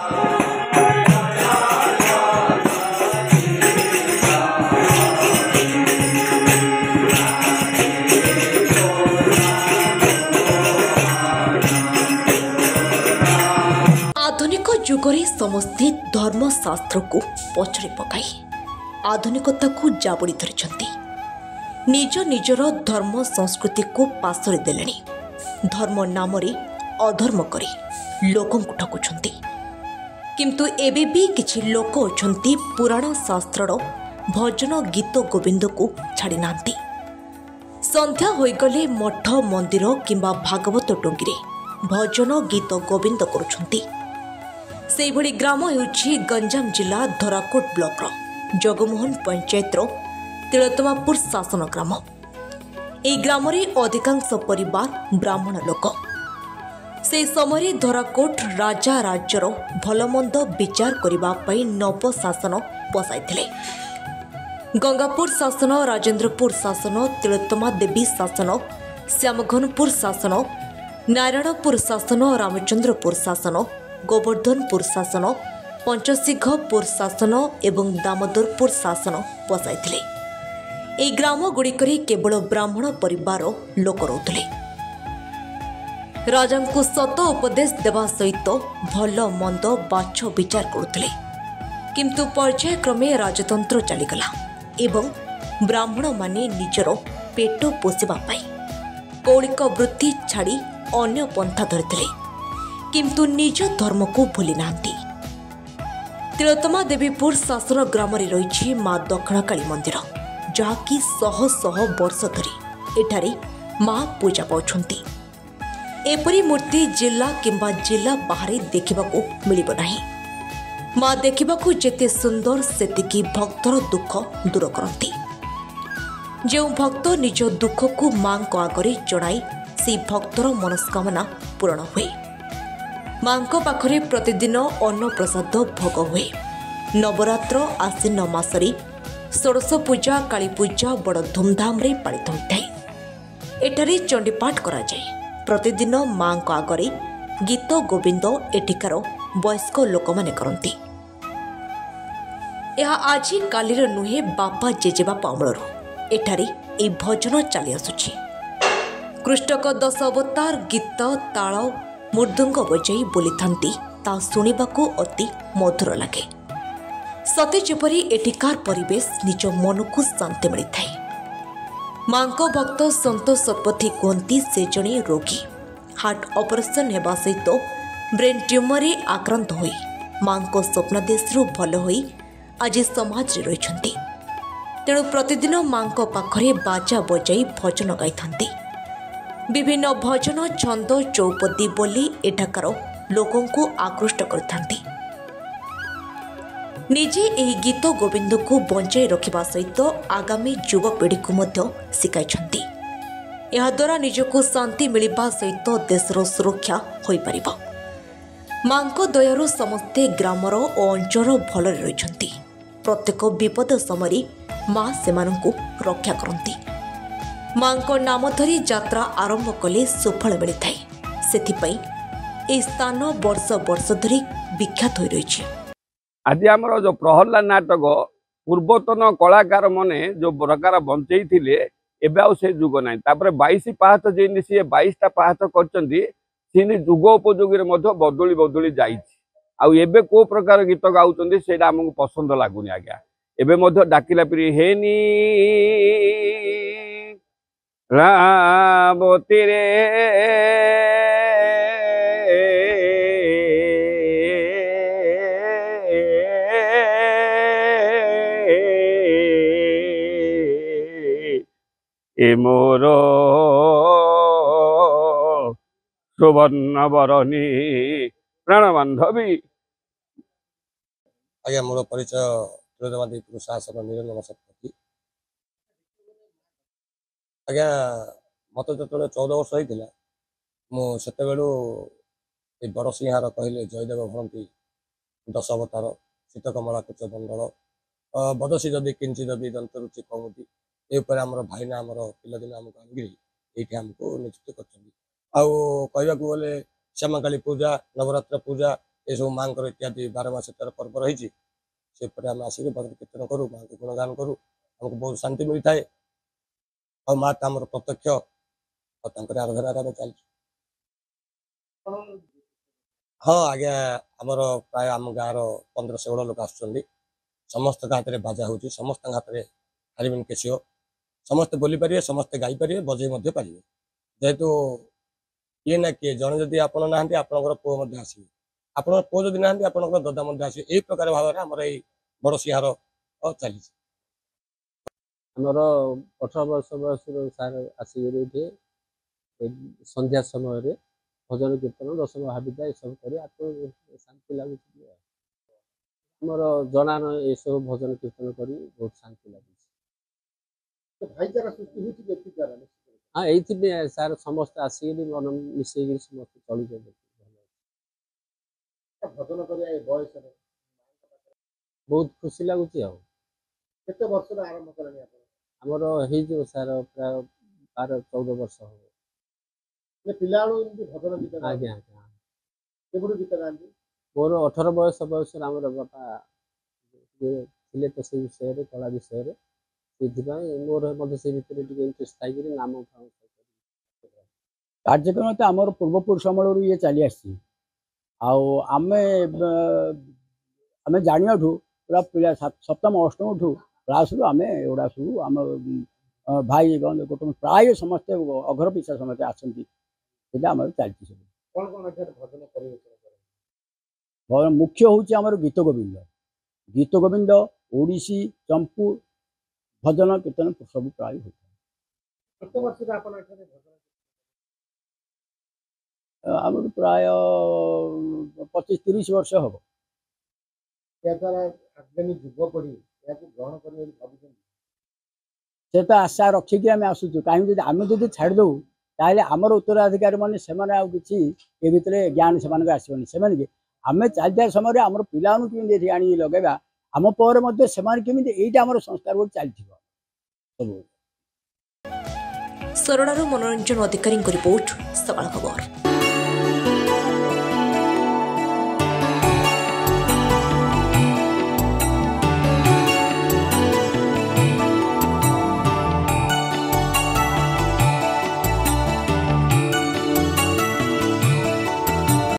आधुनिक जुगरे समस्ते धर्मशास्त्र को पछरे पकाई आधुनिकता को जाबड़ी धरिछंती। निज निजर धर्म संस्कृति को पासरे देलेनी। धर्म नाम रे अधर्म करी लोकं को ठकुछंती। किंतु एबे भी किछि लोक अछंती पुराण शास्त्रर भजन गीत गोविंद को छाड़ी नांती। संध्या होइगले मठ मंदिर किंबा भागवत टोंगीरे भजन गीत गोविंद करुछंती। सेही भली ग्राम हेउछि गंजाम जिला धराकोट ब्लॉक जगमोहन पंचायत तिलोत्तमापुर शासन ग्राम। এই গ্রামে अधिकांश परिवार ब्राह्मण लोक। से समय धराकोट राजा राज्यर भलमंद विचार करने नव शासन बसाई। गंगापुर शासन, राजेंद्रपुर शासन, तिलोत्तमा देवी शासन, श्यामघनपुर शासन, नारायणपुर शासन, रामचंद्रपुर शासन, गोवर्धनपुर शासन, पंचसिंहपुर शासन एवं दामोदरपुर शासन बसाई। এই গ্রাম গুড়িকরে কেবল ব্রাহ্মণ পরিবার লোক রହୁଥିଲେ। রাজাଙ୍କୁ সত উপদেশ দেবা সহিত ভাল মন্দ বাଛ বিচার କରୁଥିଲେ। কিন্তু পর্যায়ক্রমে রাজতন্ত্র চালিগলা এবং ব্রাহ্মণ মানে নিজর পেট পোষিবা পাই কৌଳିକ ବୃତ୍ତି ଛାଡ଼ି ଅନ୍ୟ ପନ୍ଥା ଧରିଥିଲେ। କିନ୍ତୁ ନିଜ ଧର୍ମକୁ ଭୁଲି ନାହାନ୍ତି। ତିଲୋତ୍ତମା ଦେବୀପୁର ଶାସନ ଗ୍ରାମରେ ରହିଛି ମା ଦକ୍ଷିଣକାଳୀ ମନ୍ଦିର, ଯାହାକି ଶହ ଶହ ବର୍ଷ ଧରି ଏଠାରେ ମା ପୂଜା ପାଉଛନ୍ତି। ଏପରି ମୂର୍ତ୍ତି ଜିଲ୍ଲା କିମ୍ବା ଜିଲ୍ଲା ବାହାରେ ଦେଖିବାକୁ ମିଳିବ ନାହିଁ। ମା ଦେଖିବାକୁ ଯେତେ ସୁନ୍ଦର ସେତିକି ଭକ୍ତର ଦୁଃଖ ଦୂର କରନ୍ତି। ଯେଉଁ ଭକ୍ତ ନିଜ ଦୁଃଖକୁ ମାଙ୍କ ଆଗରେ ଜଣାଇ ସେହି ଭକ୍ତର ମନସ୍କାମନା ପୂରଣ ହୁଏ। ମାଙ୍କ ପାଖରେ ପ୍ରତିଦିନ ଅନ୍ନପ୍ରସାଦ ଭୋଗ ହୁଏ। ନବରାତ୍ର ଆଶ୍ୱିନ ମାସରେ ଷୋଡ଼ଶ ପୂଜା କାଳୀ ପୂଜା ବଡ଼ ଧୁମଧାମରେ ପାଳିତ ହୋଇଥାଏ। ଏଠାରେ ଚଣ୍ଡୀପାଠ କରାଯାଏ। ପ୍ରତିଦିନ ମାଙ୍କ ଆଗରେ ଗୀତ ଗୋବିନ୍ଦ ଏଠିକାର ବୟସ୍କ ଲୋକମାନେ କରନ୍ତି। ଏହା ଆଜି କାଲିର ନୁହେଁ, ବାପା ଜେଜେବାପା ଅମଳରୁ ଏଠାରେ ଏହି ଭଜନ ଚାଲି ଆସୁଛି। କୃଷ୍ଣଙ୍କ 10 ଅବତାର ଗୀତ ତାଳ ମୃଦଙ୍ଗ ବଜାଇ ବୋଲିଥାନ୍ତି। ତାହା ଶୁଣିବାକୁ ଅତି ମଧୁର ଲାଗେ। ସତେ ଯେପରି ଏଠିକାର ପରିବେଶ ନିଜ ମନକୁ ଶାନ୍ତି ମିଳିଥାଏ। ମାଙ୍କ ଭକ୍ତ ସନ୍ତୋଷ ଶତପଥୀ କୁହନ୍ତି ସେ ଜଣେ ରୋଗୀ। ହାର୍ଟ ଅପରେସନ୍ ହେବା ସହିତ ବ୍ରେନ୍ ଟ୍ୟୁମରରେ ଆକ୍ରାନ୍ତ ହୋଇ ମାଙ୍କ ସ୍ୱପ୍ନାଦେଶରୁ ଭଲ ହୋଇ ଆଜି ସମାଜରେ ରହିଛନ୍ତି। ତେଣୁ ପ୍ରତିଦିନ ମାଙ୍କ ପାଖରେ ବାଜା ବଜାଇ ଭଜନ ଗାଇଥାନ୍ତି। ବିଭିନ୍ନ ଭଜନ ଛନ୍ଦ ଚୌପଦୀ ବୋଲି ଏଠାକାର ଲୋକଙ୍କୁ ଆକୃଷ୍ଟ କରିଥାନ୍ତି। ନିଜେ ଏହି ଗୀତ ଗୋବିନ୍ଦକୁ ବଞ୍ଚାଇ ରଖିବା ସହିତ ଆଗାମୀ ଯୁବପିଢ଼ିକୁ ମଧ୍ୟ ଶିଖାଇଛନ୍ତି। ଏହାଦ୍ୱାରା ନିଜକୁ ଶାନ୍ତି ମିଳିବା ସହିତ ଦେଶର ସୁରକ୍ଷା ହୋଇପାରିବ। ମାଙ୍କ ଦୟାରୁ ସମସ୍ତେ ଗ୍ରାମର ଓ ଅଞ୍ଚଳ ଭଲରେ ରହିଛନ୍ତି। ପ୍ରତ୍ୟେକ ବିପଦ ସମୟରେ ମା ସେମାନଙ୍କୁ ରକ୍ଷା କରନ୍ତି। ମାଙ୍କ ନାମ ଧରି ଯାତ୍ରା ଆରମ୍ଭ କଲେ ସୁଫଳ ମିଳିଥାଏ। ସେଥିପାଇଁ ଏହି ସ୍ଥାନ ବର୍ଷ ବର୍ଷ ଧରି ବିଖ୍ୟାତ ହୋଇ ରହିଛି। आज आमर जो प्रहल्लाद नाटक पूर्वतन कलाकार मैंने जो प्रकार बंचई थे एवं आउ से जुग ना। 22 पाहच जी सी 22टा पाहच कर जुग उपयोगी बदली बदली जाए को प्रकार गीत गाँव से आमको पसंद लगुनि। आज्ञा एवं डाकिला पीरी हेनी रावती रे ए मोर सुवर्ण बरनी प्राण बांधवी। आज्ञा मोर परिचय तिलोत्तमा देवीपुर शासन निरंजन शतपथी। आज्ञा मत जो 14 वर्ष होता मुझे बड़ सिंहार कहले जयदेव भरती 10 अवतार शीतकमला कुच मंडल बदसी जदि किंचिदि दंतरुचि कौमुदी ये आमर भाईना आमर पिलादिन आमको आनिकी ये आमको नियुक्त कर कहवाक गले श्यामाकाली पूजा नवरात्र पूजा ये सब माँ इत्यादि 12 मास 13 पर्व रही से आम आसिक भजन कीर्तन करूँ माँ को गुणगान करूँ हमको बहुत शांति मिलता है और माँ तो आम प्रत्यक्ष और आराधना आम चल हाँ आज्ञा आमर प्राय आम गाँव 15-16 लोक आसुच्च समस्त हाथ में बाजा हो समस्त हाथ में हारिमिन केसिओ समस्ते बोली पारे समस्ते गाई पारे बजे पारे जेहेतु किए ना किए जड़े जदि आपण ना आपंकर पुओ आसवे आप पुओ जदि ना आपंकर ददा आसवे यही प्रकार भाव में आमर ये बड़ सिंहार चली आमर 18 वर्ष बयस सार आसिक संध्या समय भजन कीर्तन दश महाविद्या ये सब कर शांति लगुच आमर जनान ये सब भजन कीर्तन कर बहुत शांति लगे भाईचारा सृष्टि होती व्यक्ति द्वारा हाँ ये सार समस्त आसिक मन मिसेक समस्त चल भजन कर बयस बहुत खुशी लगुच केते वर्ष आरंभ कले आमर हो सार प्राय 12-14 वर्ष हम पिला भजन गीत आज्ञा केबुड़ गीत गाँधी मोर 18 बयस आमर बापा थे तो से विषय कला विषय मोर से भितर इंटरेस्ट थी नाम कार्यक्रम तो आमर पूर्वपुरुष अमल ये चली आम जाना पूरा पिला 7म 8म क्लास आम एगुड़ा सब आम भाई कुटुंब प्राय समस्ते अघर पिछा समस्ते आसती चलती सब मुख्य हूँ आमर गीत गोविंद ओडिसी चंपू भजन कीर्तन सब प्राय होता आम प्राय 25-30 वर्ष हम युवपीढ़ी ग्रहण से तो आशा रखिकी आम आसुचु कहीं आम जो छाड़दे ताले आमर उत्तराधिकारी मैंने से भितर ज्ञान से आसबनी से आम चलता समय आम पिला केमी आनी लगेगा आम पर केमी यहीटा आम संस्कार गोटे चलती सब सरडारू मनोरंजन अधिकारी रिपोर्ट सकाळ खबर।